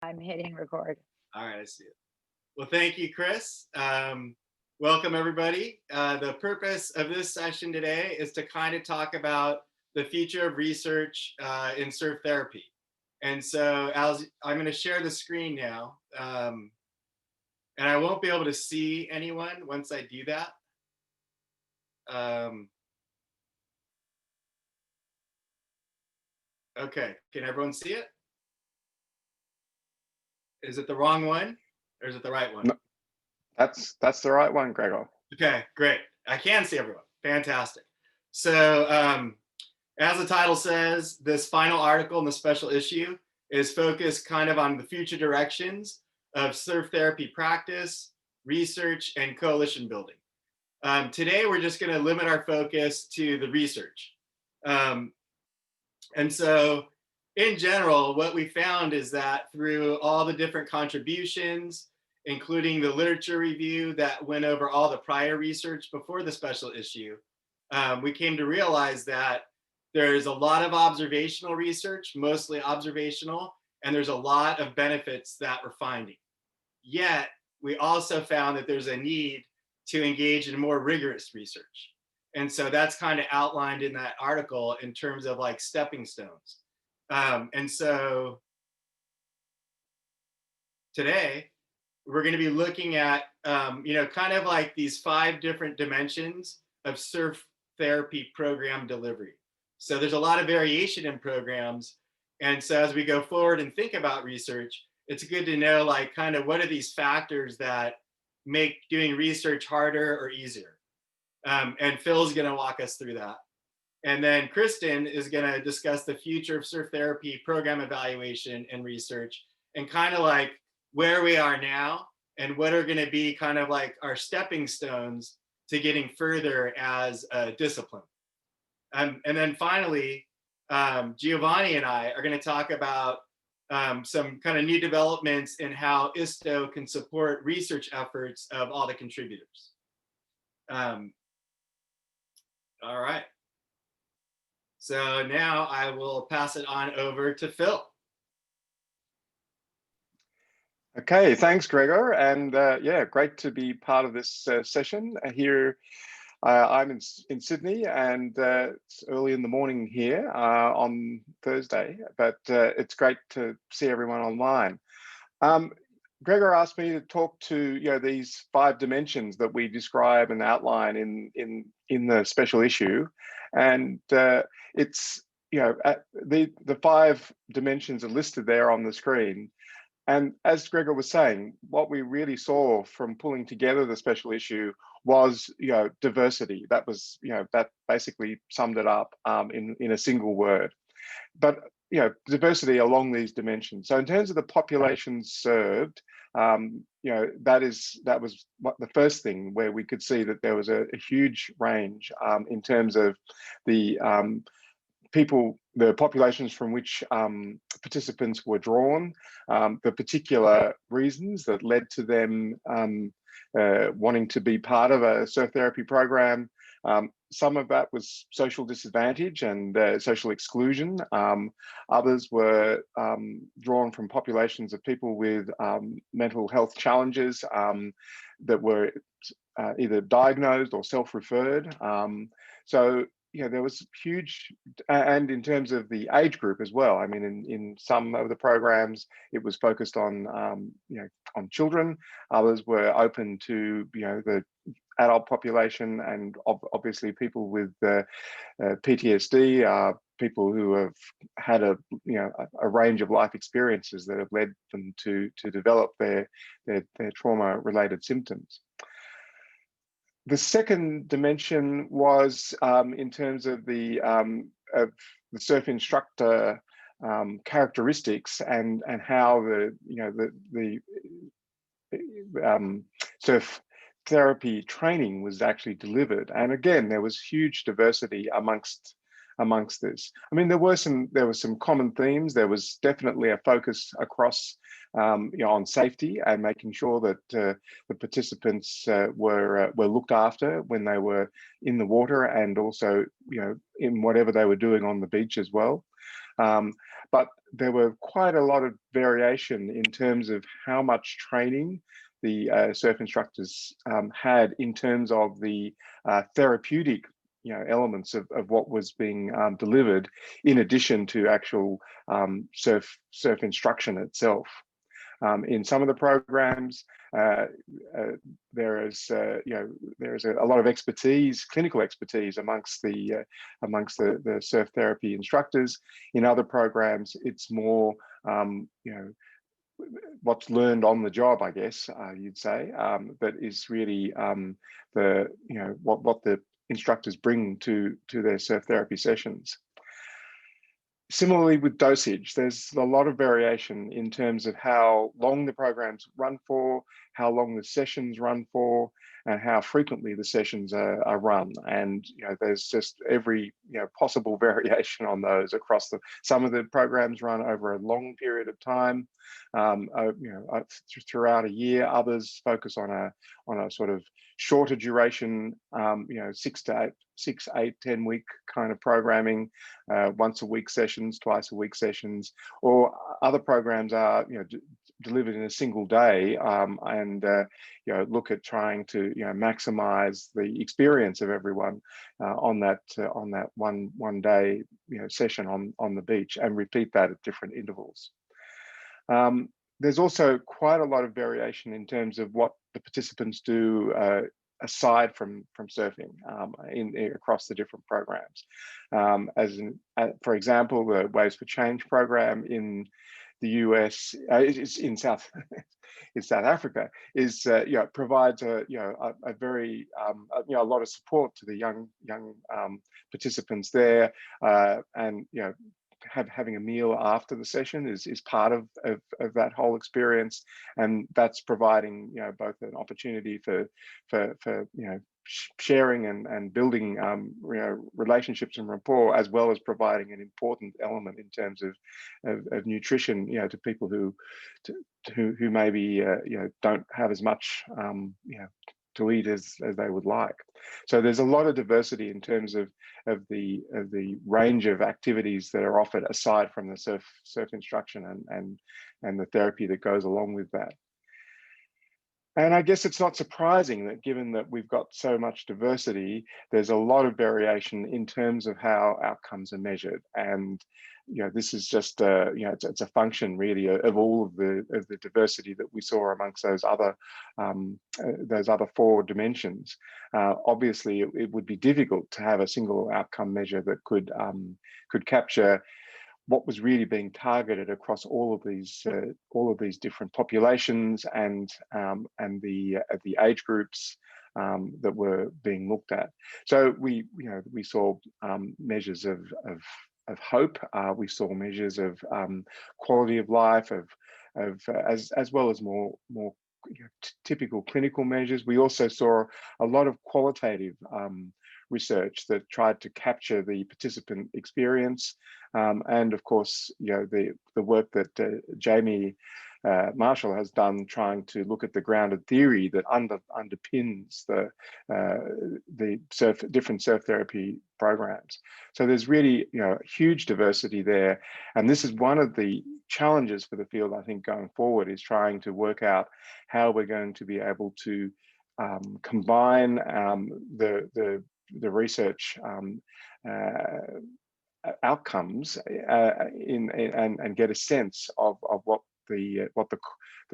I'm hitting record. All right, I see it. Well, thank you, Chris. Welcome, everybody. The purpose of this session today is to kind of talk about the future of research in surf therapy. And so I'm going to share the screen now. And I won't be able to see anyone once I do that. Okay, can everyone see it? Is it the wrong one or is it the right one? No, that's the right one, Gregor. Okay, great. I can see everyone. Fantastic. So as the title says, this final article in the special issue is focused kind of on the future directions of surf therapy practice, research, and coalition building. Today, we're just going to limit our focus to the research. And so in general, what we found is that through all the different contributions, including the literature review that went over all the prior research before the special issue, we came to realize that there's a lot of observational research, mostly observational, and there's a lot of benefits that we're finding. Yet, we also found that there's a need to engage in more rigorous research. And so that's kind of outlined in that article in terms of like stepping stones. And so today, we're going to be looking at, kind of like these 5 different dimensions of surf therapy program delivery. So there's a lot of variation in programs. And so as we go forward and think about research, it's good to know like kind of what are these factors that make doing research harder or easier. And Phil's going to walk us through that. And then Kristen is going to discuss the future of surf therapy program evaluation and research and kind of like where we are now and what are going to be kind of like our stepping stones to getting further as a discipline. And then finally, Giovanni and I are going to talk about some kind of new developments in how ISTO can support research efforts of all the contributors. All right. So now I will pass it on over to Phil. Okay, thanks, Gregor. And yeah, great to be part of this session here. I'm in Sydney and it's early in the morning here on Thursday, but it's great to see everyone online. Gregor asked me to talk to these 5 dimensions that we describe and outline in the special issue, and it's the 5 dimensions are listed there on the screen. And as Gregor was saying, what we really saw from pulling together the special issue was diversity. That was that basically summed it up in a single word. But diversity along these dimensions. So in terms of the populations served, that was the first thing where we could see that there was a huge range in terms of the the populations from which participants were drawn, the particular reasons that led to them wanting to be part of a surf therapy program. Some of that was social disadvantage and social exclusion. Others were drawn from populations of people with mental health challenges that were either diagnosed or self-referred. So there was huge, and in terms of the age group as well. I mean, in some of the programs, it was focused on on children. Others were open to the adult population, and obviously people with PTSD, people who have had a range of life experiences that have led them to develop their trauma-related symptoms. The second dimension was in terms of the surf instructor characteristics and how the surf therapy training was actually delivered. And again, there was huge diversity amongst this. I mean, there were some common themes. There was definitely a focus across on safety and making sure that the participants were looked after when they were in the water, and also in whatever they were doing on the beach as well. But there were quite a lot of variation in terms of how much training the surf instructors had in terms of the therapeutic elements of what was being delivered, in addition to actual surf instruction itself. In some of the programs, there is a lot of expertise, clinical expertise amongst the surf therapy instructors. In other programs, it's more what's learned on the job, I guess you'd say, that is really what the instructors bring to their surf therapy sessions. Similarly with dosage, there's a lot of variation in terms of how long the programs run for, how long the sessions run for, and how frequently the sessions are run. And there's just every possible variation on those across some of the programs run over a long period of time, throughout a year. Others focus on a sort of shorter duration, 6 to 8, 10 week kind of programming, once a week sessions, twice a week sessions, or other programs are delivered in a single day, and look at trying to maximize the experience of everyone on that one day session on the beach, and repeat that at different intervals. There's also quite a lot of variation in terms of what the participants do aside from surfing across the different programs. For example, the Waves for Change program in the US, in South Africa, provides a very a lot of support to the young participants there, and having a meal after the session is part of that whole experience, and that's providing both an opportunity for sharing and building relationships and rapport, as well as providing an important element in terms of nutrition to people who maybe don't have as much to eat as they would like. So there's a lot of diversity in terms of the range of activities that are offered aside from the surf instruction and the therapy that goes along with that. And I guess it's not surprising that, given that we've got so much diversity, there's a lot of variation in terms of how outcomes are measured. And this is just it's a function really of all of the diversity that we saw amongst those other 4 dimensions. Obviously, it would be difficult to have a single outcome measure that could capture what was really being targeted across all of these different populations and the age groups that were being looked at. So we saw measures of hope. We saw measures of quality of life, as well as more typical clinical measures. We also saw a lot of qualitative research that tried to capture the participant experience, and of course, the work that Jamie Marshall has done, trying to look at the grounded theory that underpins the different surf therapy programs. So there's really huge diversity there, and this is one of the challenges for the field, I think, going forward, is trying to work out how we're going to be able to combine the research outcomes and get a sense of what the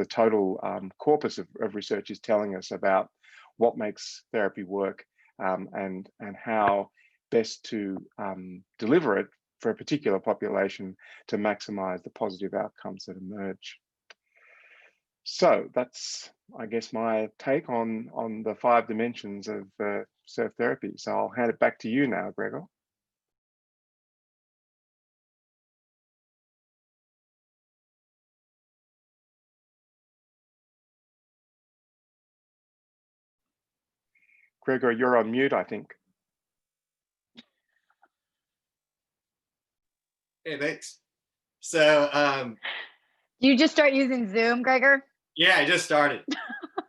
total corpus of research is telling us about what makes therapy work, and how best to deliver it for a particular population to maximize the positive outcomes that emerge. So that's, I guess, my take on the 5 dimensions of surf therapy. So I'll hand it back to you now, Gregor. Gregor, you're on mute, I think. Hey, thanks. So you just start using Zoom, Gregor? Yeah, I just started.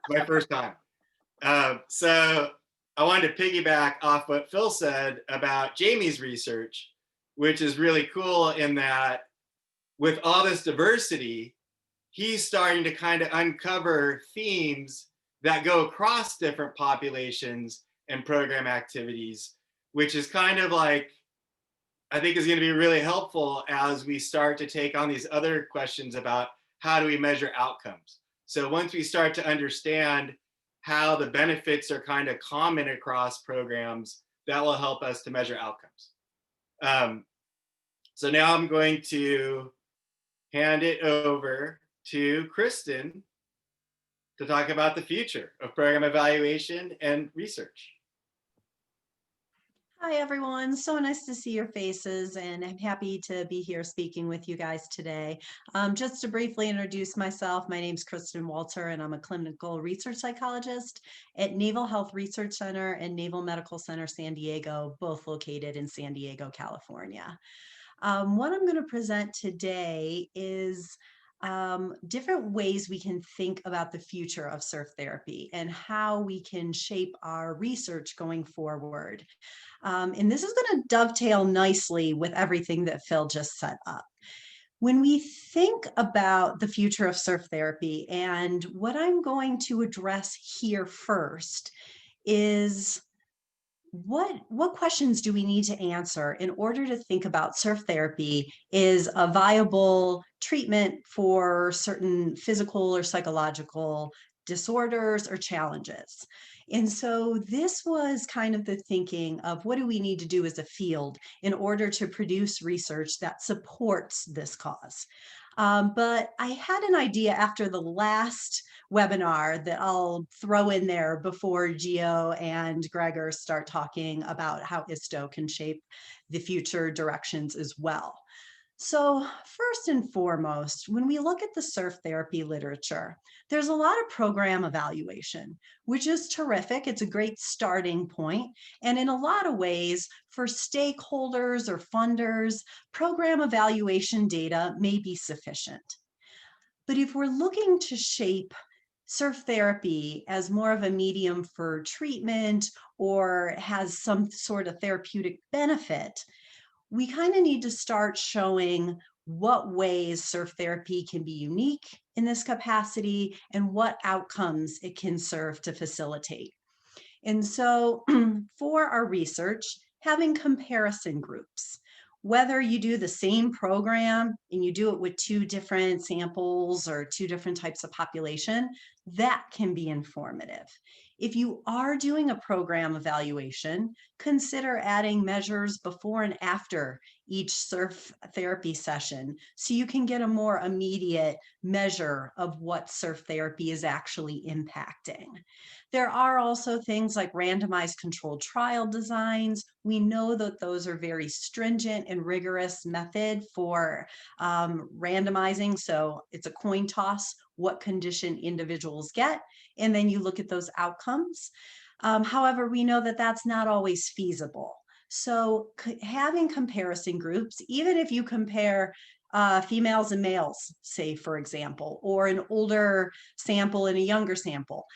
My first time. So I wanted to piggyback off what Phil said about Jamie's research, which is really cool in that with all this diversity, he's starting to kind of uncover themes that go across different populations and program activities, which is kind of like, I think is going to be really helpful as we start to take on these other questions about how do we measure outcomes. So once we start to understand how the benefits are kind of common across programs, that will help us to measure outcomes. So now I'm going to hand it over to Kristen to talk about the future of program evaluation and research. Hi, everyone. So nice to see your faces, and I'm happy to be here speaking with you guys today. Just to briefly introduce myself, my name is Kristen Walter, and I'm a clinical research psychologist at Naval Health Research Center and Naval Medical Center San Diego, both located in San Diego, California. What I'm going to present today is different ways we can think about the future of surf therapy and how we can shape our research going forward. And this is going to dovetail nicely with everything that Phil just set up. When we think about the future of surf therapy, and what I'm going to address here first is what questions do we need to answer in order to think about surf therapy is a viable treatment for certain physical or psychological disorders or challenges. And so this was kind of the thinking of what do we need to do as a field in order to produce research that supports this cause. But I had an idea after the last webinar that I'll throw in there before Gio and Gregor start talking about how ISTO can shape the future directions as well. So first and foremost, when we look at the surf therapy literature, there's a lot of program evaluation, which is terrific. It's a great starting point. And in a lot of ways, for stakeholders or funders, program evaluation data may be sufficient. But if we're looking to shape surf therapy as more of a medium for treatment or has some sort of therapeutic benefit, we kind of need to start showing what ways surf therapy can be unique in this capacity and what outcomes it can serve to facilitate. And so for our research, having comparison groups, whether you do the same program and you do it with two different samples or two different types of population, that can be informative. If you are doing a program evaluation, consider adding measures before and after each surf therapy session so you can get a more immediate measure of what surf therapy is actually impacting. There are also things like randomized controlled trial designs. We know that those are very stringent and rigorous method for randomizing. So it's a coin toss, what condition individuals get, and then you look at those outcomes. However, we know that that's not always feasible. So having comparison groups, even if you compare females and males, say, for example, or an older sample and a younger sample,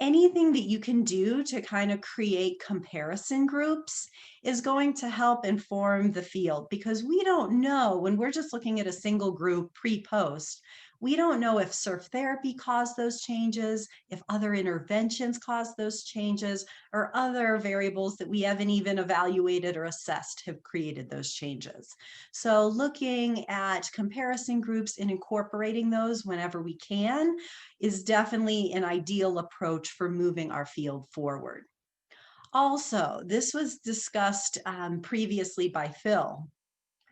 anything that you can do to kind of create comparison groups is going to help inform the field, because we don't know when we're just looking at a single group pre-post, we don't know if surf therapy caused those changes, if other interventions caused those changes, or other variables that we haven't even evaluated or assessed have created those changes. So looking at comparison groups and incorporating those whenever we can is definitely an ideal approach for moving our field forward. Also, this was discussed previously by Phil.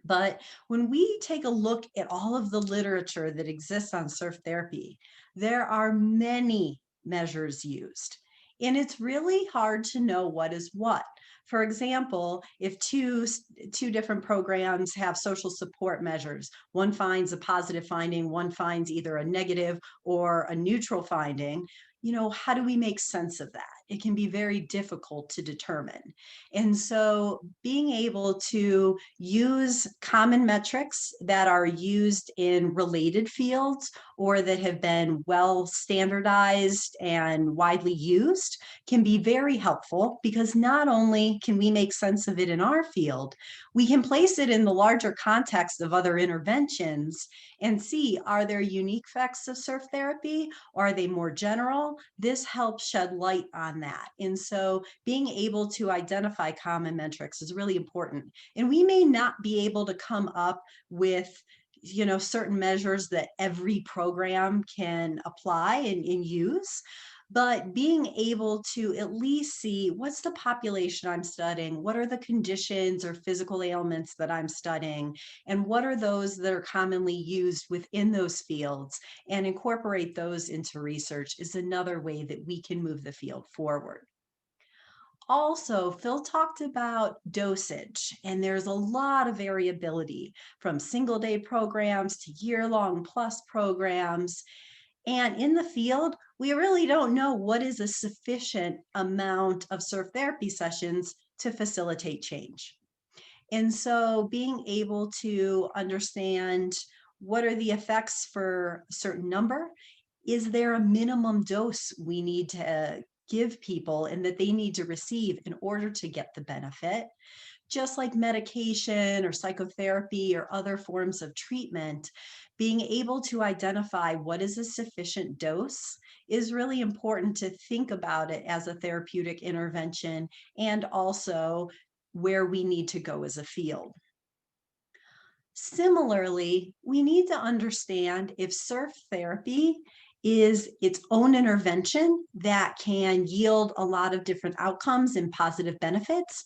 But when we take a look at all of the literature that exists on surf therapy, there are many measures used. And it's really hard to know what is what. For example, if two different programs have social support measures, one finds a positive finding, one finds either a negative or a neutral finding, how do we make sense of that? It can be very difficult to determine. And so being able to use common metrics that are used in related fields or that have been well standardized and widely used can be very helpful, because not only can we make sense of it in our field, we can place it in the larger context of other interventions and see, are there unique effects of surf therapy, or are they more general? This helps shed light on that. And so being able to identify common metrics is really important. And we may not be able to come up with certain measures that every program can apply and use, but being able to at least see what's the population I'm studying, what are the conditions or physical ailments that I'm studying, and what are those that are commonly used within those fields, and incorporate those into research is another way that we can move the field forward. Also, Phil talked about dosage, and there's a lot of variability from single-day programs to year-long plus programs. And in the field, we really don't know what is a sufficient amount of surf therapy sessions to facilitate change. And so being able to understand what are the effects for a certain number, is there a minimum dose we need to give people and that they need to receive in order to get the benefit? Just like medication or psychotherapy or other forms of treatment, being able to identify what is a sufficient dose is really important to think about it as a therapeutic intervention, and also where we need to go as a field. Similarly, we need to understand if surf therapy is its own intervention that can yield a lot of different outcomes and positive benefits,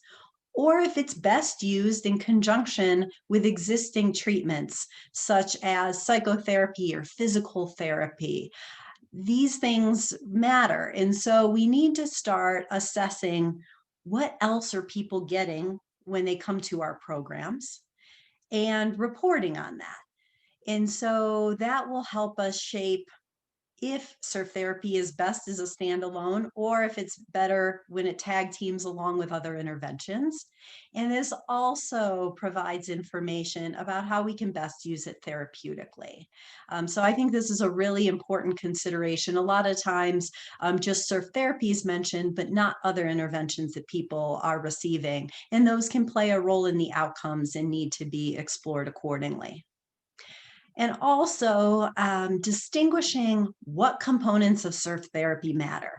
or if it's best used in conjunction with existing treatments, such as psychotherapy or physical therapy. These things matter. And so we need to start assessing what else are people getting when they come to our programs and reporting on that. And so that will help us shape if surf therapy is best as a standalone, or if it's better when it tag teams along with other interventions. And this also provides information about how we can best use it therapeutically. So I think this is a really important consideration. A lot of times just surf therapy is mentioned, but not other interventions that people are receiving. And those can play a role in the outcomes and need to be explored accordingly. And also distinguishing what components of surf therapy matter.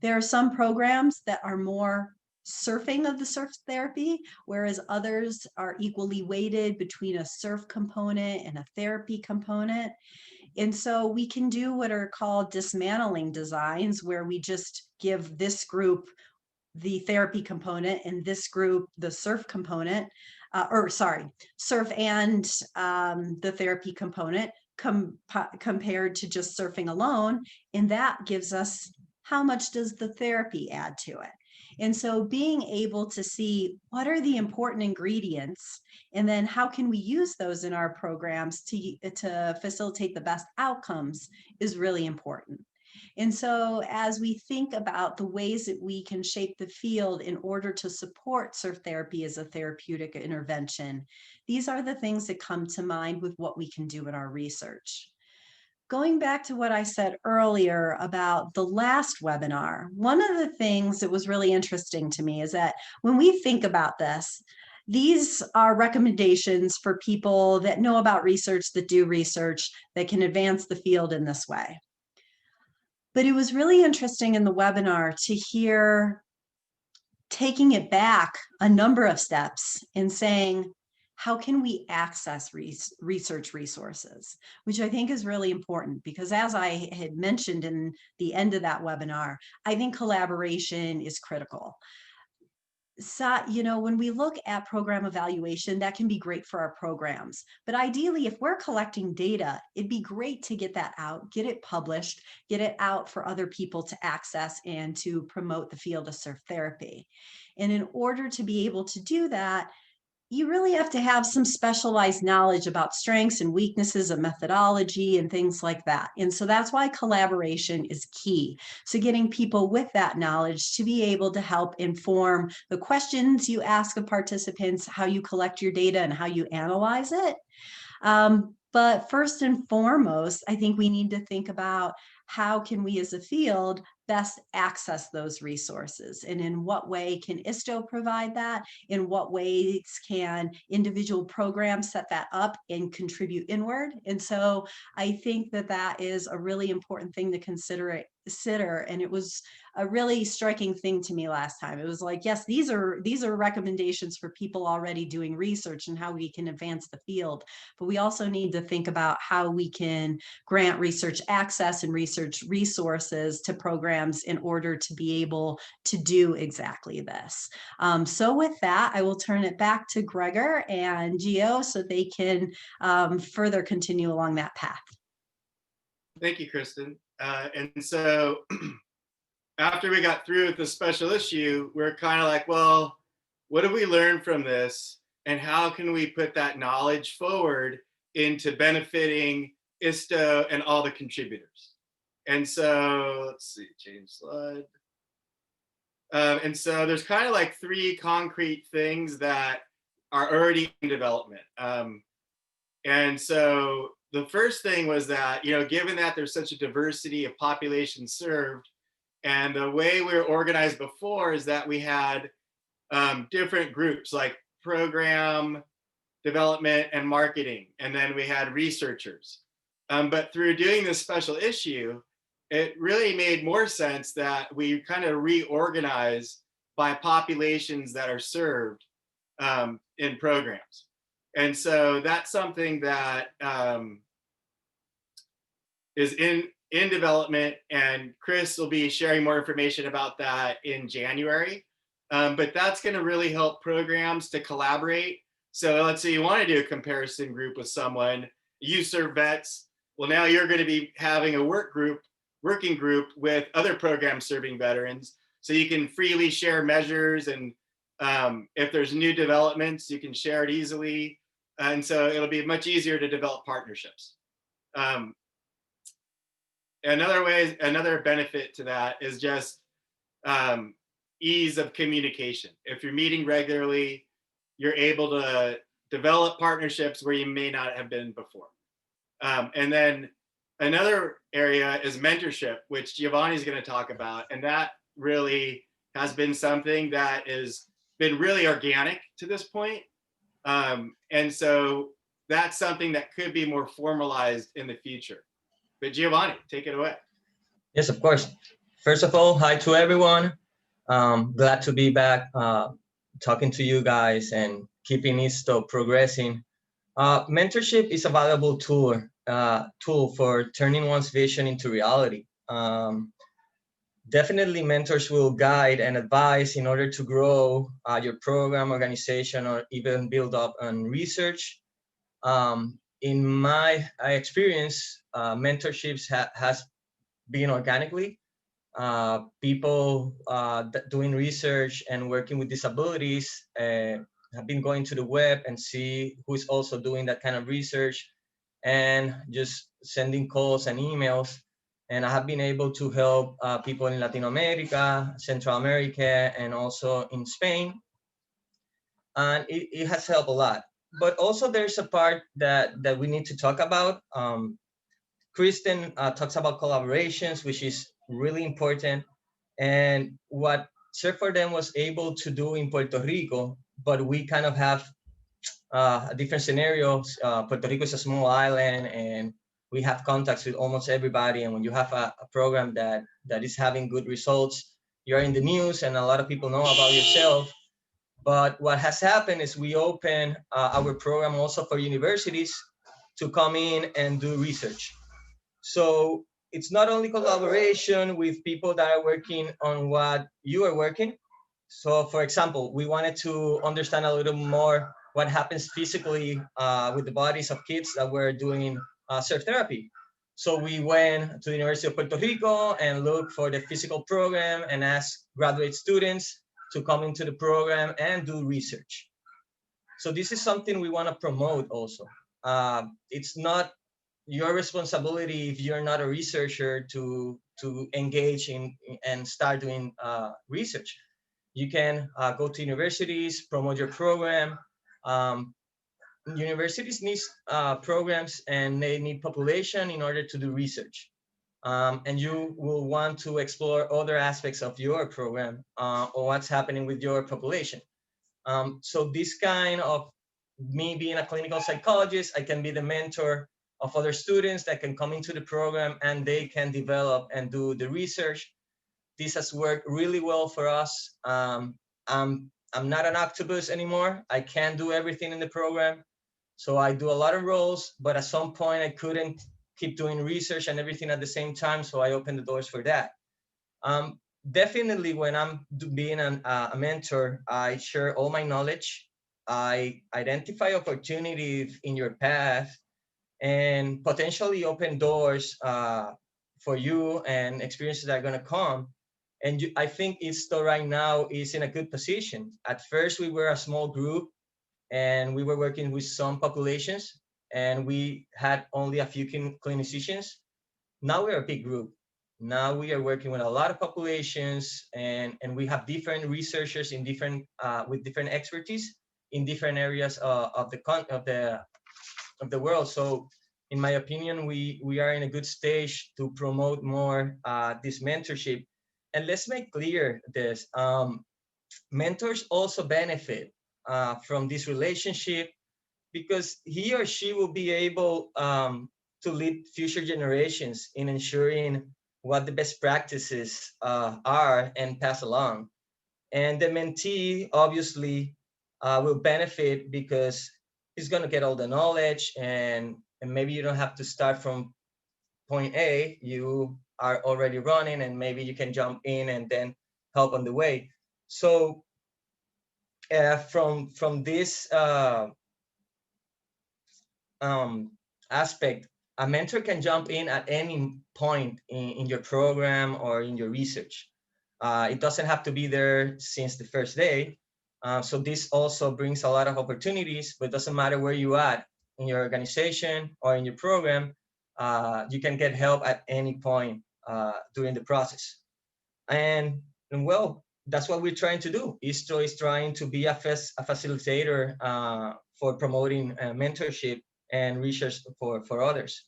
There are some programs that are more surfing of the surf therapy, whereas others are equally weighted between a surf component and a therapy component. And so we can do what are called dismantling designs, where we just give this group the therapy component and this group the surf component. Surf and the therapy component compared to just surfing alone. And that gives us how much does the therapy add to it. And so being able to see what are the important ingredients, and then how can we use those in our programs to facilitate the best outcomes is really important. And so as we think about the ways that we can shape the field in order to support surf therapy as a therapeutic intervention, these are the things that come to mind with what we can do in our research. Going back to what I said earlier about the last webinar, one of the things that was really interesting to me is that when we think about this, these are recommendations for people that know about research, that do research, that can advance the field in this way. But it was really interesting in the webinar to hear taking it back a number of steps and saying, how can we access research resources? Which I think is really important, because as I had mentioned in the end of that webinar, I think collaboration is critical. So, when we look at program evaluation, that can be great for our programs. But ideally, if we're collecting data, it'd be great to get that out, get it published, get it out for other people to access and to promote the field of surf therapy. And in order to be able to do that, you really have to have some specialized knowledge about strengths and weaknesses of methodology and things like that. And so that's why collaboration is key. So getting people with that knowledge to be able to help inform the questions you ask of participants, how you collect your data and how you analyze it. But first and foremost, I think we need to think about how can we as a field best access those resources, and in what way can ISTO provide that? In what ways can individual programs set that up and contribute inward? And so I think that that is a really important thing to consider. And it was a really striking thing to me last time. It was like, yes, these are recommendations for people already doing research and how we can advance the field, but we also need to think about how we can grant research access and research resources to programs in order to be able to do exactly this. So with that, I will turn it back to Gregor and Gio so they can further continue along that path. Thank you, Kristen. And so after we got through with the special issue, we're kind of like, well, what have we learned from this? And how can we put that knowledge forward into benefiting ISTO and all the contributors? And so let's see, change slide. And so there's kind of like 3 concrete things that are already in development. And so the first thing was that, given that there's such a diversity of populations served, and the way we were organized before is that we had different groups like program development and marketing, and then we had researchers. But through doing this special issue, it really made more sense that we kind of reorganize by populations that are served in programs. And so that's something that is in development, and Chris will be sharing more information about that in January. But that's going to really help programs to collaborate. So let's say you want to do a comparison group with someone, you serve vets. Well, now you're going to be having a working group with other programs serving veterans. So you can freely share measures, and if there's new developments, you can share it easily. And so it'll be much easier to develop partnerships. Another benefit to that is just ease of communication. If you're meeting regularly, you're able to develop partnerships where you may not have been before. And then another area is mentorship, which Giovanni is going to talk about. And that really has been something that has been really organic to this point. And so that's something that could be more formalized in the future. But Giovanni, take it away. Yes, of course. First of all, hi to everyone. Glad to be back talking to you guys and keeping ISTO progressing. Mentorship is a valuable tool for turning one's vision into reality. Definitely mentors will guide and advise in order to grow your program, organization, or even build up on research. In my experience, mentorships has been organically. People doing research and working with disabilities have been going to the web and see who's also doing that kind of research, and just sending calls and emails. And I have been able to help people in Latin America, Central America, and also in Spain. And it has helped a lot. But also there's a part that we need to talk about. Kristen talks about collaborations, which is really important. And what Serve for Them was able to do in Puerto Rico, but we kind of have different scenarios. Puerto Rico is a small island, and we have contacts with almost everybody. And when you have a program that is having good results, you're in the news and a lot of people know about yourself. But what has happened is we open our program also for universities to come in and do research. So it's not only collaboration with people that are working on what you are working. So for example, we wanted to understand a little more what happens physically with the bodies of kids that were doing surf therapy. So we went to the University of Puerto Rico and looked for the physical program and asked graduate students to come into the program and do research. So this is something we want to promote also. It's not your responsibility if you're not a researcher to engage in and start doing research. You can go to universities, promote your program. Universities need programs, and they need population in order to do research. and you will want to explore other aspects of your program or what's happening with your population. So this kind of me being a clinical psychologist, I can be the mentor of other students that can come into the program and they can develop and do the research. This has worked really well for us. I'm not an octopus anymore. I can't do everything in the program. So I do a lot of roles, but at some point I couldn't keep doing research and everything at the same time. So I opened the doors for that. Definitely when I'm being a mentor, I share all my knowledge. I identify opportunities in your path and potentially open doors for you and experiences that are going to come. And I think ISTO right now is in a good position. At first, we were a small group and we were working with some populations and we had only a few clinicians. Now we're a big group. Now we are working with a lot of populations and we have different researchers in different with different expertise in different areas of the world. So in my opinion, we are in a good stage to promote more this mentorship. And let's make clear this, mentors also benefit from this relationship because he or she will be able to lead future generations in ensuring what the best practices are and pass along. And the mentee obviously will benefit because he's going to get all the knowledge and maybe you don't have to start from point A, you are already running and maybe you can jump in and then help on the way. So from this aspect, a mentor can jump in at any point in your program or in your research. It doesn't have to be there since the first day. So this also brings a lot of opportunities, but it doesn't matter where you are in your organization or in your program, you can get help at any point during the process. And well, that's what we're trying to do. ISTO is trying to be a facilitator for promoting mentorship and research for others.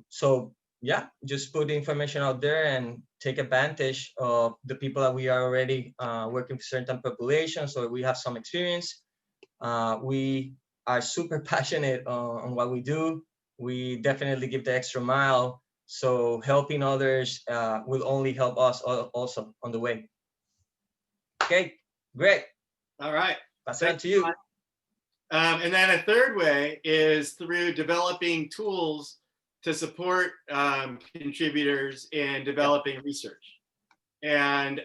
So yeah, just put the information out there and take advantage of the people that we are already working with certain populations or we have some experience. We are super passionate on what we do. We definitely give the extra mile. So helping others will only help us also on the way. Okay, great. All right. Pass it on to you. And then a third way is through developing tools to support contributors in developing research. And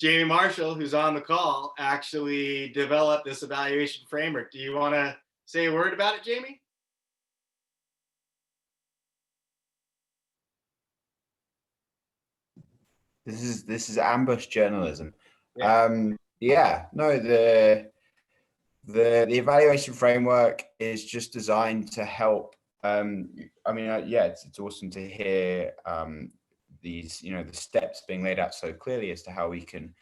Jamie Marshall, who's on the call, actually developed this evaluation framework. Do you want to say a word about it, Jamie? This is ambush journalism. Yeah. No, the evaluation framework is just designed to help. It's awesome to hear these, the steps being laid out so clearly as to how we can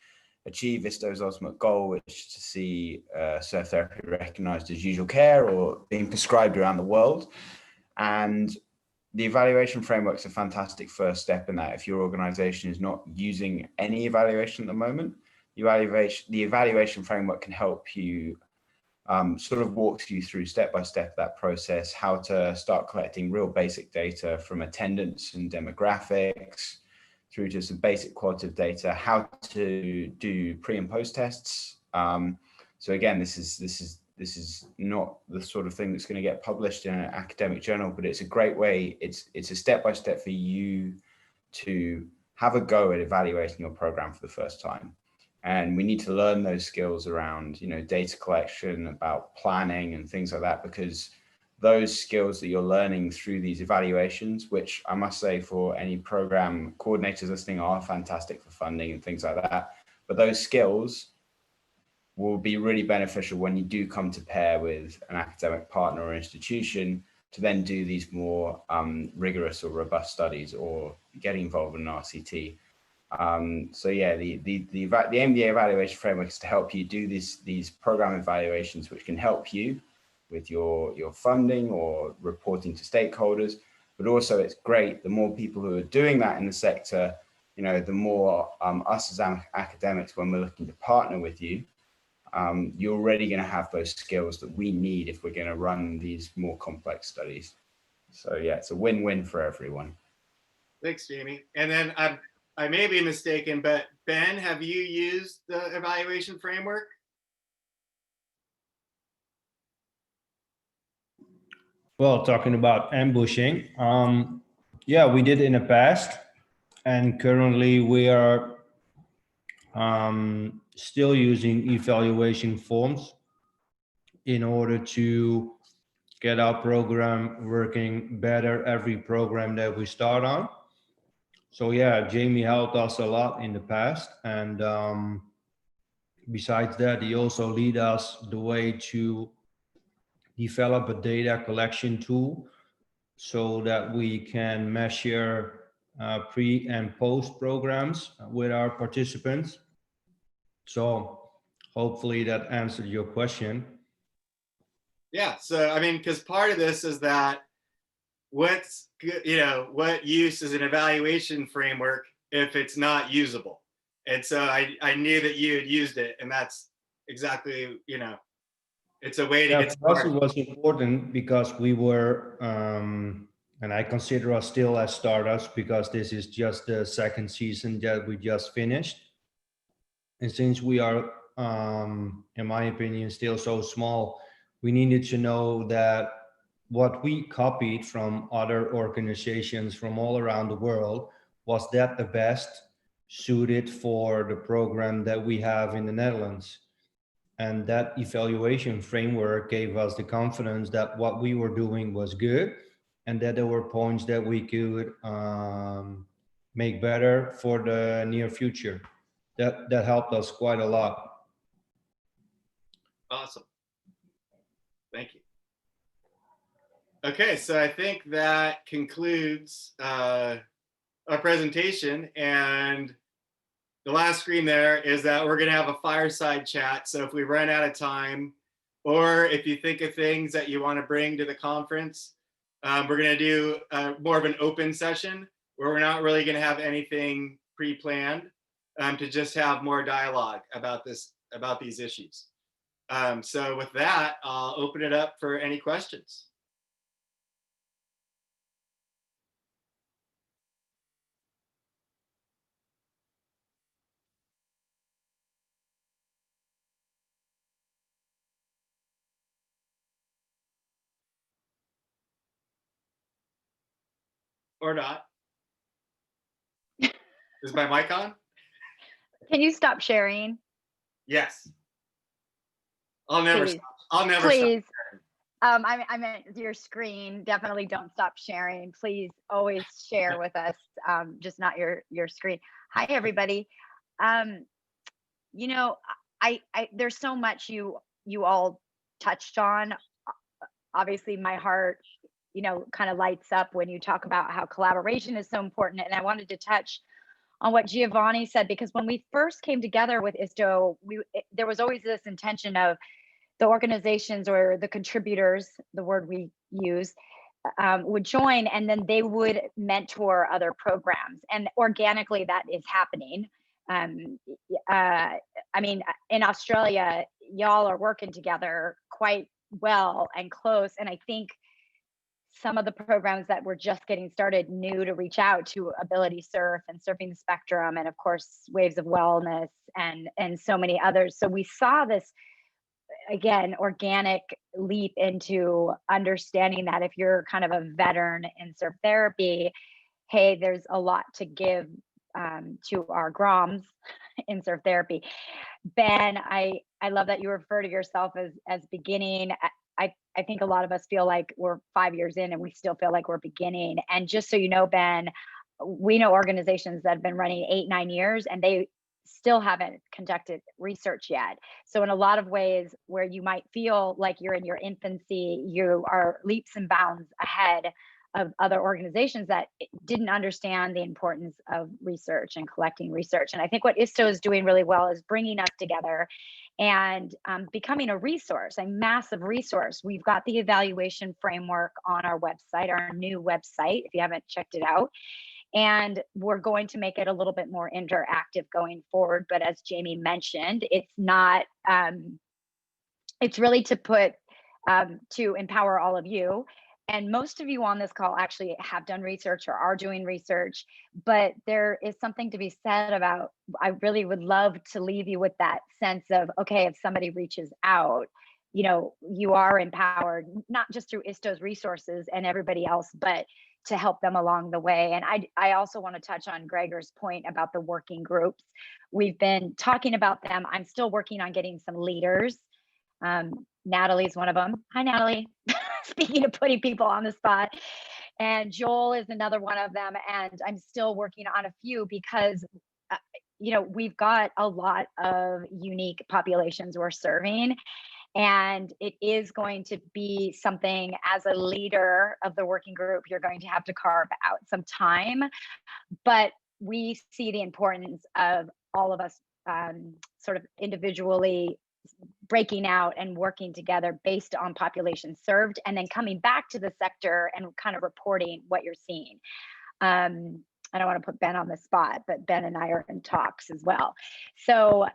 achieve ISTO's ultimate goal, which is to see SERV therapy recognized as usual care or being prescribed around the world. And the evaluation framework is a fantastic first step in that. If your organization is not using any evaluation at the moment, the evaluation framework can help you sort of walks you through step by step that process, how to start collecting real basic data from attendance and demographics through to some basic qualitative data, how to do pre and post tests. So again, this is not the sort of thing that's going to get published in an academic journal, but it's a great way. It's a step by step for you to have a go at evaluating your program for the first time. And we need to learn those skills around, data collection, about planning and things like that, because those skills that you're learning through these evaluations, which I must say for any program coordinators listening are fantastic for funding and things like that. But those skills will be really beneficial when you do come to pair with an academic partner or institution to then do these more rigorous or robust studies or get involved in an RCT. So yeah, the aim of the evaluation framework is to help you do these program evaluations, which can help you with your funding or reporting to stakeholders, but also it's great, the more people who are doing that in the sector, you know, the more us as academics, when we're looking to partner with you, you're already going to have those skills that we need if we're going to run these more complex studies. So yeah, it's a win-win for everyone. Thanks, Jamie. And then I may be mistaken, but Ben, have you used the evaluation framework? Well, talking about ambushing, yeah, we did in the past, and currently we are still using evaluation forms in order to get our program working better every program that we start on. So yeah, Jamie helped us a lot in the past, and besides that, he also lead us the way to develop a data collection tool so that we can measure pre and post programs with our participants. So hopefully that answered your question. Yeah, so I mean, because part of this is that what's good, you know, what use is an evaluation framework if it's not usable? And so I knew that you had used it, and that's exactly, you know, it's a way to get For us, it started. was important because we were, and I consider us still as startups because this is just the second season that we just finished. And since we are, in my opinion, still so small, we needed to know that what we copied from other organizations from all around the world, was that the best suited for the program that we have in the Netherlands. And that evaluation framework gave us the confidence that what we were doing was good, and that there were points that we could make better for the near future. That helped us quite a lot. Awesome. Thank you. Okay, so I think that concludes our presentation. And the last screen there is that we're going to have a fireside chat. So if we run out of time, or if you think of things that you want to bring to the conference, we're going to do more of an open session where we're not really going to have anything pre-planned, to just have more dialogue about these issues. So with that, I'll open it up for any questions. Or not. Is my mic on? Can you stop sharing? Yes. I'll never Please. stop. I'll never Please. stop. I meant your screen. Definitely don't stop sharing. Please always share with us, just not your screen. Hi, everybody. You know, I there's so much you all touched on. Obviously, my heart, you know, kind of lights up when you talk about how collaboration is so important. And I wanted to touch on what Giovanni said, because when we first came together with ISTO, there was always this intention of the organizations or the contributors, the word we use, would join, and then they would mentor other programs. And organically that is happening. I mean, in Australia, y'all are working together quite well and close. And I think some of the programs that were just getting started knew to reach out to Ability Surf and Surfing the Spectrum, and of course, Waves of Wellness and so many others. So we saw this, again, organic leap into understanding that if you're kind of a veteran in surf therapy, hey, there's a lot to give to our groms in surf therapy. Ben, I love that you refer to yourself as beginning. I think a lot of us feel like we're 5 years in and we still feel like we're beginning. And just so you know, Ben, we know organizations that have been running 8-9 years and they still haven't conducted research yet. So in a lot of ways where you might feel like you're in your infancy, you are leaps and bounds ahead of other organizations that didn't understand the importance of research and collecting research. And I think what ISTO is doing really well is bringing us together and becoming a resource, a massive resource. We've got the evaluation framework on our website, our new website, if you haven't checked it out. And we're going to make it a little bit more interactive going forward. But as Jamie mentioned, it's not, it's really to put, to empower all of you. And most of you on this call actually have done research or are doing research, but there is something to be said about, I really would love to leave you with that sense of, okay, if somebody reaches out, you know, you are empowered, not just through ISTO's resources and everybody else, but to help them along the way. And I also want to touch on Gregor's point about the working groups. We've been talking about them. I'm still working on getting some leaders. Natalie's one of them. Hi, Natalie. Speaking of putting people on the spot. And Joel is another one of them. And I'm still working on a few because, you know, we've got a lot of unique populations we're serving. And it is going to be something, as a leader of the working group, you're going to have to carve out some time. But we see the importance of all of us sort of individually breaking out and working together based on population served, and then coming back to the sector and kind of reporting what you're seeing. I don't want to put Ben on the spot, but Ben and I are in talks as well. So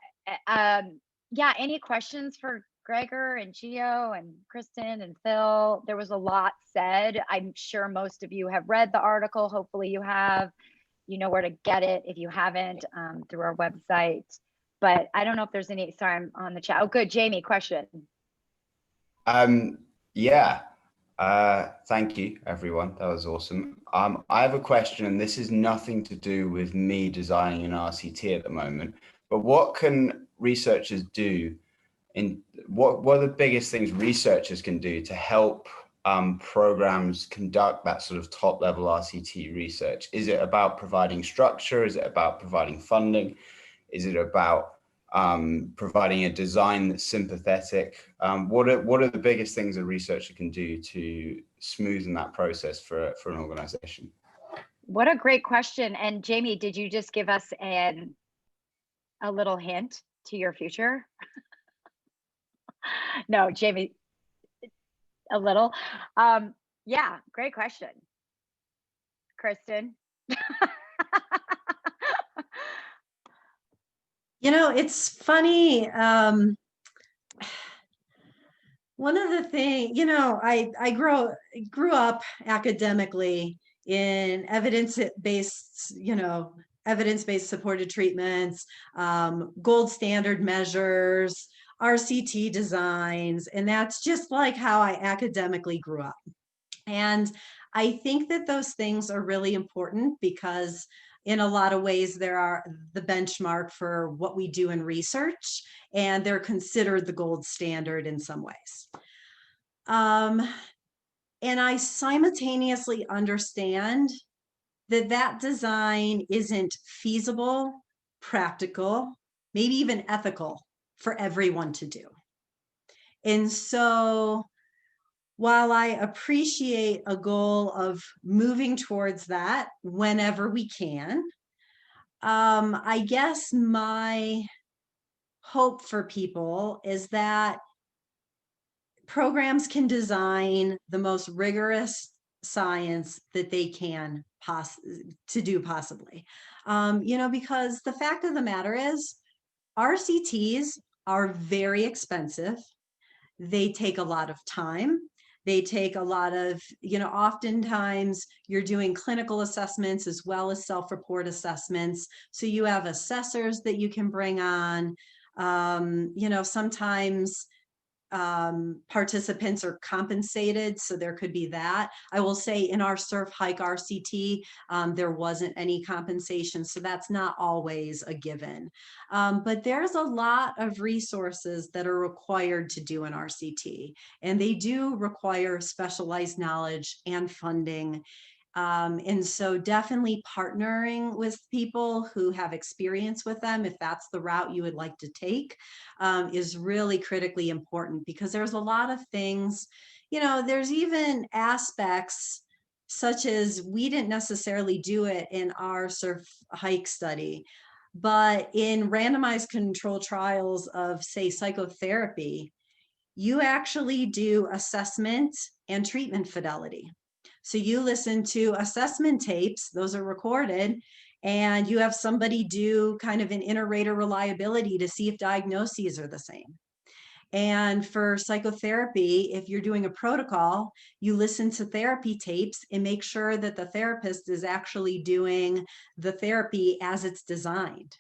yeah, any questions for Gregor and Gio and Kristen and Phil? There was a lot said. I'm sure most of you have read the article. Hopefully you have. You know where to get it if you haven't, through our website. But I don't know if there's any, sorry, I'm on the chat. Oh, good, Jamie, question. Yeah, thank you, everyone. That was awesome. I have a question, and this is nothing to do with me designing an RCT at the moment, but what can researchers do what are the biggest things researchers can do to help programs conduct that sort of top level RCT research? Is it about providing structure? Is it about providing funding? Is it about providing a design that's sympathetic? What are the biggest things a researcher can do to smoothen that process for an organization? What a great question. And Jamie, did you just give us a little hint to your future? No, Jamie, a little. Yeah, great question. Kristen. You know, it's funny. One of the things, you know, I grew up academically in evidence-based, you know, evidence-based supported treatments, gold standard measures, RCT designs, and that's just like how I academically grew up. And I think that those things are really important because in a lot of ways, they're the benchmark for what we do in research, and they're considered the gold standard in some ways. And I simultaneously understand that that design isn't feasible, practical, maybe even ethical for everyone to do. And so while I appreciate a goal of moving towards that whenever we can, I guess my hope for people is that programs can design the most rigorous science that they can possibly. You know, because the fact of the matter is, RCTs are very expensive. They take a lot of time. They take a lot of, you know, oftentimes you're doing clinical assessments as well as self-report assessments. So you have assessors that you can bring on. You know, sometimes participants are compensated, so there could be that. I will say in our Surf Hike RCT, there wasn't any compensation, so that's not always a given. But there's a lot of resources that are required to do an RCT, and they do require specialized knowledge and funding. And so definitely partnering with people who have experience with them, if that's the route you would like to take, is really critically important, because there's a lot of things, you know, there's even aspects such as we didn't necessarily do it in our surf hike study, but in randomized control trials of, say, psychotherapy, you actually do assessment and treatment fidelity. So you listen to assessment tapes, those are recorded, and you have somebody do kind of an inter-rater reliability to see if diagnoses are the same. And for psychotherapy, if you're doing a protocol, you listen to therapy tapes and make sure that the therapist is actually doing the therapy as it's designed.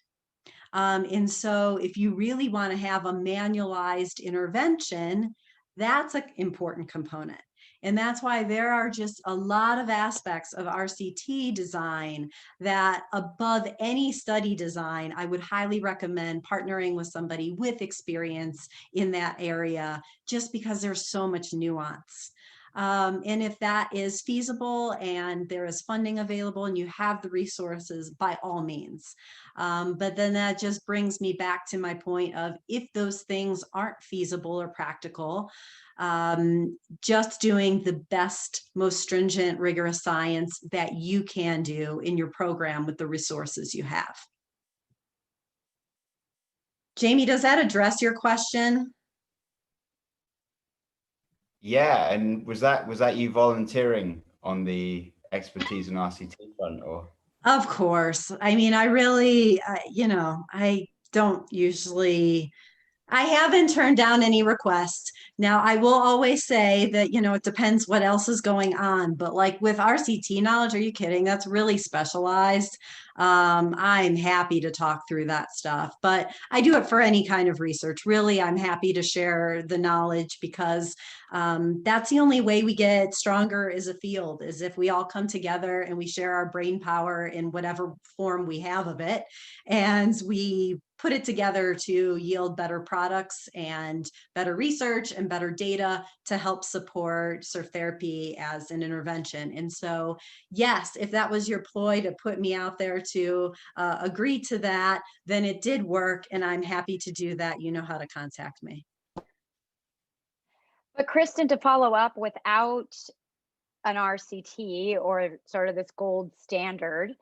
And so if you really want to have a manualized intervention, that's an important component. And that's why there are just a lot of aspects of RCT design that, above any study design, I would highly recommend partnering with somebody with experience in that area, just because there's so much nuance. And if that is feasible and there is funding available and you have the resources, by all means. But then that just brings me back to my point of, if those things aren't feasible or practical, just doing the best, most stringent, rigorous science that you can do in your program with the resources you have. Jamie, does that address your question? Yeah, and was that you volunteering on the expertise and RCT front, or? Of course. I mean, I really, you know, I don't usually, I haven't turned down any requests. Now, I will always say that, you know, it depends what else is going on. But like with RCT knowledge, are you kidding? That's really specialized. I'm happy to talk through that stuff, but I do it for any kind of research. Really, I'm happy to share the knowledge, because that's the only way we get stronger as a field, is if we all come together and we share our brain power in whatever form we have of it, and we put it together to yield better products and better research and better data to help support surf therapy as an intervention. And so, yes, if that was your ploy to put me out there to agree to that, then it did work, and I'm happy to do that. You know how to contact me. But Kristen, to follow up, without an RCT, or sort of this gold standard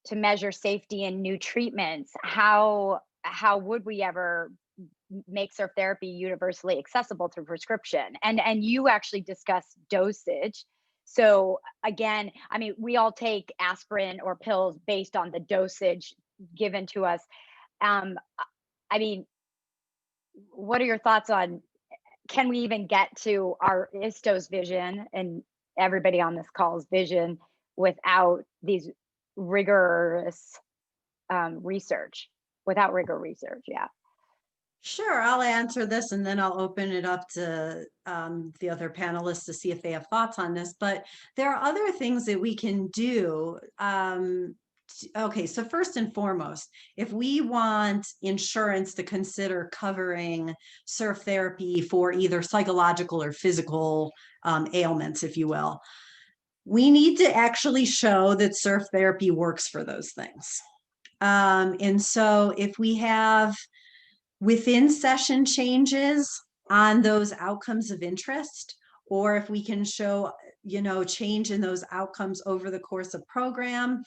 to measure safety in new treatments, how would we ever make surf therapy universally accessible through prescription? And you actually discussed dosage. So again, I mean, we all take aspirin or pills based on the dosage given to us. I mean, what are your thoughts on, can we even get to our ISTO's vision and everybody on this call's vision without these rigorous research, without rigor research? Yeah. Sure, I'll answer this and then I'll open it up to the other panelists to see if they have thoughts on this. But there are other things that we can do. Okay, so first and foremost, if we want insurance to consider covering surf therapy for either psychological or physical ailments, if you will, we need to actually show that surf therapy works for those things. And so if we have within session changes on those outcomes of interest, or if we can show, you know, change in those outcomes over the course of program.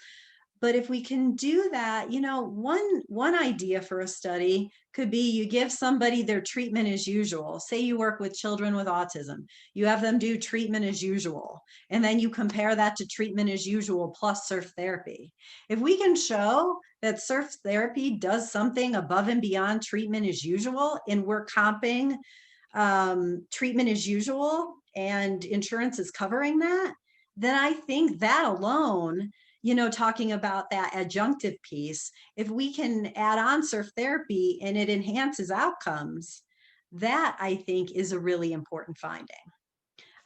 But if we can do that, you know, one idea for a study could be, you give somebody their treatment as usual. Say you work with children with autism, you have them do treatment as usual, and then you compare that to treatment as usual plus surf therapy. If we can show that surf therapy does something above and beyond treatment as usual, and we're comping treatment as usual and insurance is covering that, then I think that alone, you know, talking about that adjunctive piece, if we can add on surf therapy and it enhances outcomes, that I think is a really important finding.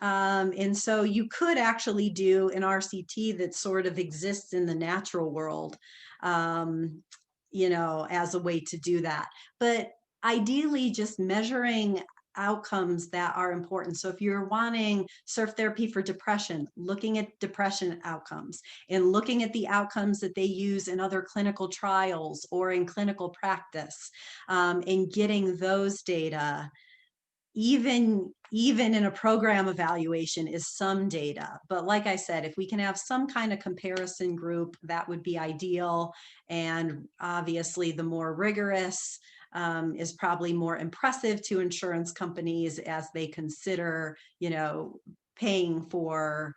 And so you could actually do an RCT that sort of exists in the natural world, you know, as a way to do that. But ideally, just measuring outcomes that are important. So if you're wanting surf therapy for depression, looking at depression outcomes and looking at the outcomes that they use in other clinical trials or in clinical practice, and getting those data, even in a program evaluation is some data. But like I said, if we can have some kind of comparison group, that would be ideal. And obviously the more rigorous is probably more impressive to insurance companies as they consider, paying for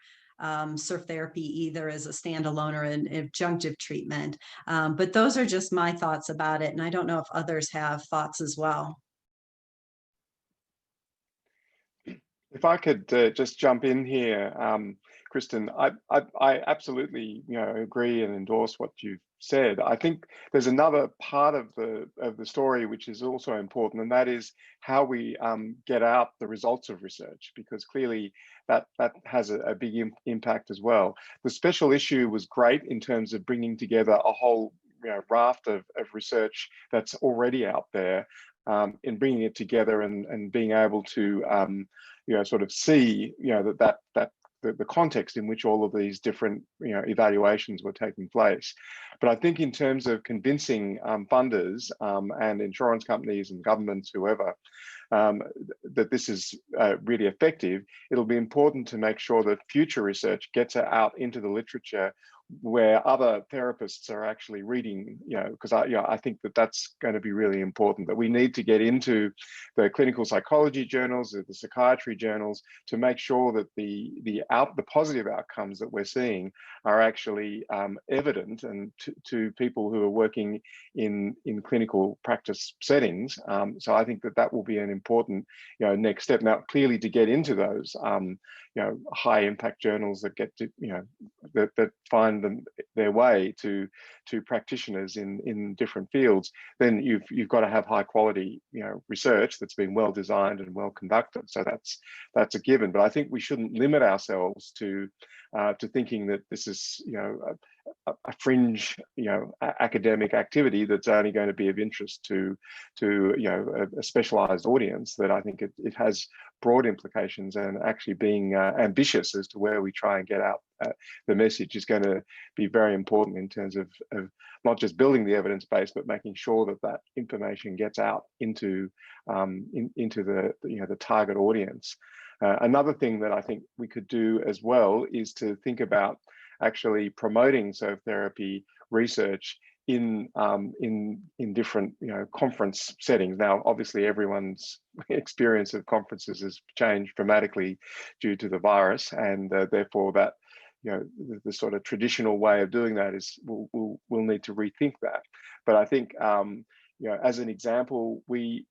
surf therapy either as a standalone or an adjunctive treatment. But those are just my thoughts about it. And I don't know if others have thoughts as well. If I could just jump in here, Kristen, I absolutely agree and endorse what you've said. I think there's another part of the story which is also important, and that is how we get out the results of research, because clearly that has a big impact as well. The special issue was great in terms of bringing together a whole raft of research that's already out there, in bringing it together and being able to sort of see the context in which all of these different evaluations were taking place. But I think in terms of convincing funders and insurance companies and governments, whoever, that this is really effective, it'll be important to make sure that future research gets out into the literature where other therapists are actually reading, because I think that that's going to be really important, that we need to get into the clinical psychology journals, the psychiatry journals, to make sure that the positive outcomes that we're seeing are actually evident and to people who are working in clinical practice settings. So I think that will be an important next step. Now, clearly, to get into those high impact journals that get to that find their way to practitioners in different fields, then you've got to have high quality research that's been well designed and well conducted. So that's a given. But I think we shouldn't limit ourselves to thinking that this is a fringe academic activity that's only going to be of interest to a specialized audience. That I think it has broad implications, and actually being ambitious as to where we try and get out the message is going to be very important in terms of not just building the evidence base, but making sure that information gets out into the target audience. Another thing that I think we could do as well is to think about actually promoting surf therapy research in different conference settings. Now, obviously, everyone's experience of conferences has changed dramatically due to the virus, and therefore that the sort of traditional way of doing that is we'll need to rethink that. But I think as an example, we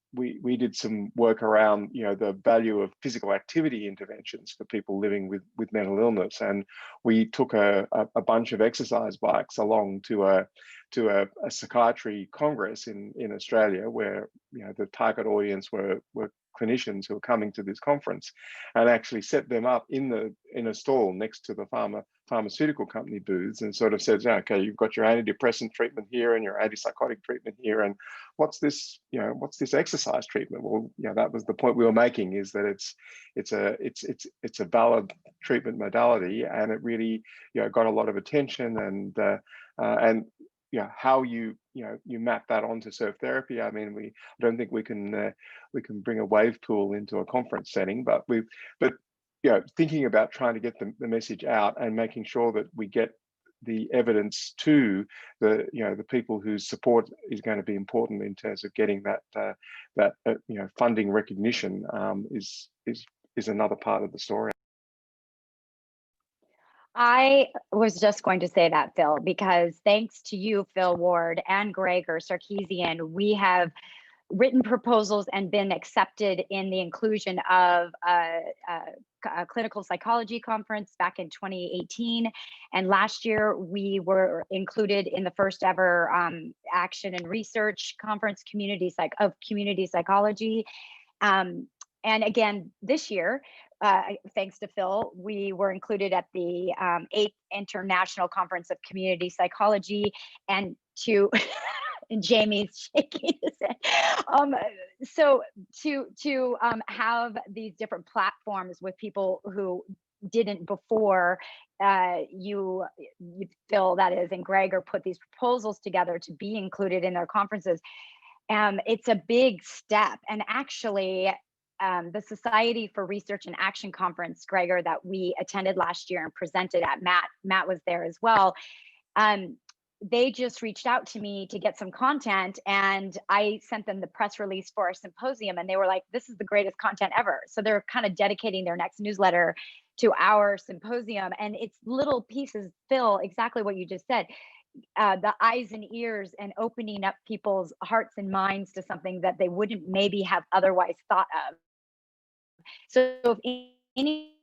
did some work around the value of physical activity interventions for people living with mental illness, and we took a bunch of exercise bikes along to a psychiatry congress in Australia, where the target audience were clinicians who were coming to this conference, and actually set them up in a stall next to the pharmaceutical company booths, and sort of said, okay, you've got your antidepressant treatment here and your antipsychotic treatment here, and what's this exercise treatment? Well, that was the point we were making, is that it's a valid treatment modality, and it really got a lot of attention, and how you map that onto surf therapy. I mean, I don't think we can bring a wave pool into a conference setting, but thinking about trying to get the message out and making sure that we get the evidence to the people whose support is going to be important in terms of getting that funding recognition is another part of the story. I was just going to say that, Phil, because thanks to you, Phil Ward, and Gregor Sarkisian, we have written proposals and been accepted in the inclusion of a clinical psychology conference back in 2018. And last year, we were included in the first ever action and research conference, community psychology. And again, this year, thanks to Phil, we were included at the 8th International Conference of Community Psychology, and to and Jamie's shaking his head. So to have these different platforms with people who didn't before, you Phil, that is, and Gregor put these proposals together to be included in their conferences. It's a big step, and actually, the Society for Research and Action Conference, Gregor, that we attended last year and presented at. Matt was there as well. They just reached out to me to get some content, and I sent them the press release for our symposium, and they were like, this is the greatest content ever. So they're kind of dedicating their next newsletter to our symposium, and it's little pieces, Phil, exactly what you just said. The eyes and ears and opening up people's hearts and minds to something that they wouldn't maybe have otherwise thought of. So if any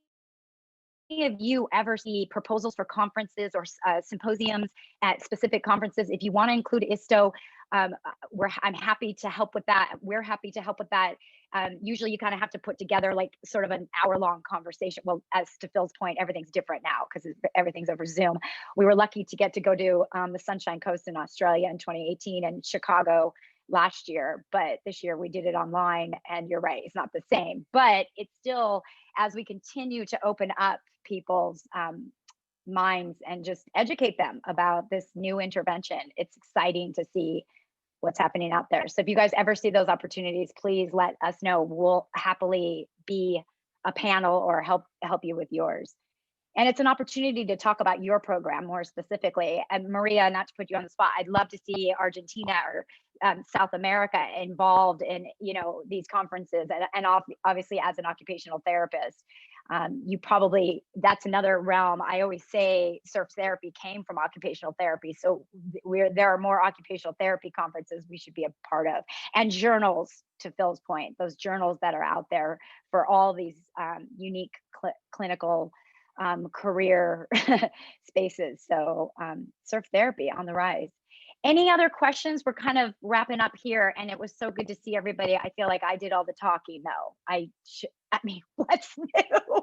of you ever see proposals for conferences or symposiums at specific conferences, if you want to include ISTO, I'm happy to help with that. We're happy to help with that. Usually you kind of have to put together like sort of an hour-long conversation. Well, as to Phil's point, everything's different now because everything's over Zoom. We were lucky to get to go to the Sunshine Coast in Australia in 2018 and Chicago last year, but this year we did it online, and you're right, it's not the same, but it's still, as we continue to open up people's minds and just educate them about this new intervention, it's exciting to see what's happening out there. So if you guys ever see those opportunities, please let us know. We'll happily be a panel or help you with yours. And it's an opportunity to talk about your program more specifically. And Maria, not to put you on the spot, I'd love to see Argentina or South America involved in, you know, these conferences. And obviously, as an occupational therapist, you probably, that's another realm. I always say surf therapy came from occupational therapy. So there are more occupational therapy conferences we should be a part of. And journals, to Phil's point, those journals that are out there for all these unique clinical career spaces. So surf therapy on the rise. Any other questions? We're kind of wrapping up here, and it was so good to see everybody. I feel like I did all the talking though. I mean, what's new?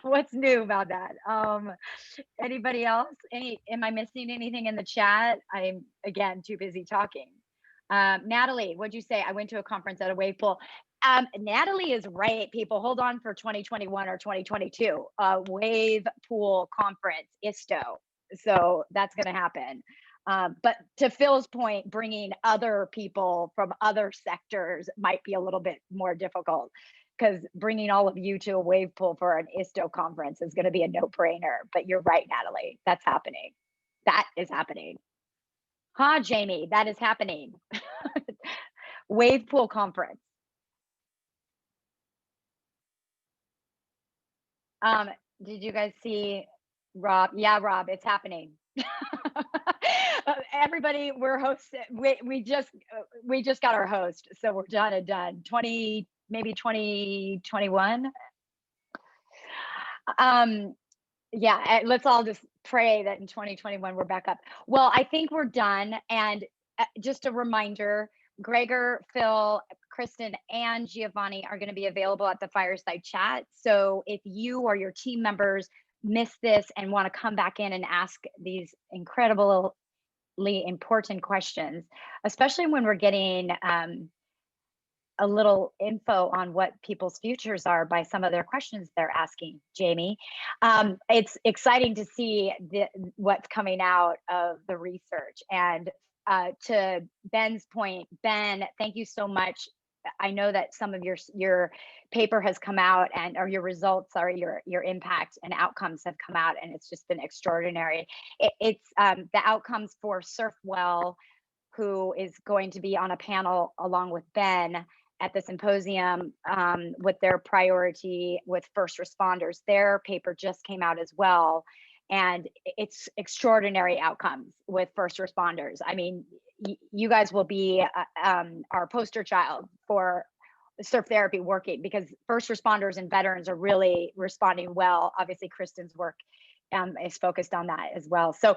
What's new about that? Anybody else? Am I missing anything in the chat? I'm again too busy talking. Natalie, what'd you say? I went to a conference at a wave pool. Natalie is right, people. Hold on for 2021 or 2022. Wave pool conference, ISTO. So that's going to happen. But to Phil's point, bringing other people from other sectors might be a little bit more difficult, because bringing all of you to a wave pool for an ISTO conference is going to be a no-brainer. But you're right, Natalie. That's happening. That is happening. Huh, Jamie? That is happening. Wave pool conference. Did you guys see Rob? Yeah, Rob, it's happening. Everybody, we're hosting. We just got our host, so we're done and done. Maybe 2021. Yeah, let's all just pray that in 2021 we're back up. Well, I think we're done. And just a reminder, Gregor, Phil, Kristen, and Giovanni are going to be available at the fireside chat. So if you or your team members miss this and want to come back in and ask these incredibly important questions, especially when we're getting a little info on what people's futures are by some of their questions they're asking, Jamie. It's exciting to see what's coming out of the research. And to Ben's point, Ben, thank you so much. I know that some of your paper has come out, and or your results, or your impact and outcomes have come out, and it's just been extraordinary. It's the outcomes for Surfwell, who is going to be on a panel along with Ben at the symposium with their priority with first responders. Their paper just came out as well, and it's extraordinary outcomes with first responders. I mean, you guys will be our poster child for surf therapy working, because first responders and veterans are really responding well. Obviously, Kristen's work is focused on that as well. So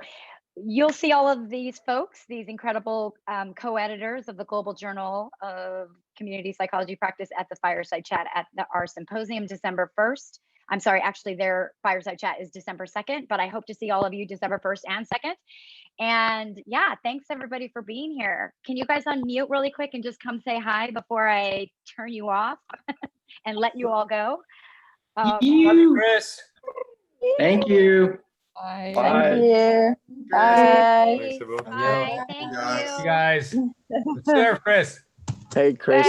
you'll see all of these folks, these incredible co-editors of the Global Journal of Community Psychology Practice, at the fireside chat at our symposium December 1st. I'm sorry, actually their fireside chat is December 2nd, but I hope to see all of you December 1st and 2nd. And yeah, thanks everybody for being here. Can you guys unmute really quick and just come say hi before I turn you off and let you all go? Love you, Chris. Thank you. Bye. Bye. Thank you. Bye. Thanks, everyone. Bye. Thank you. You guys. Good surf, Chris. Hey, Chris.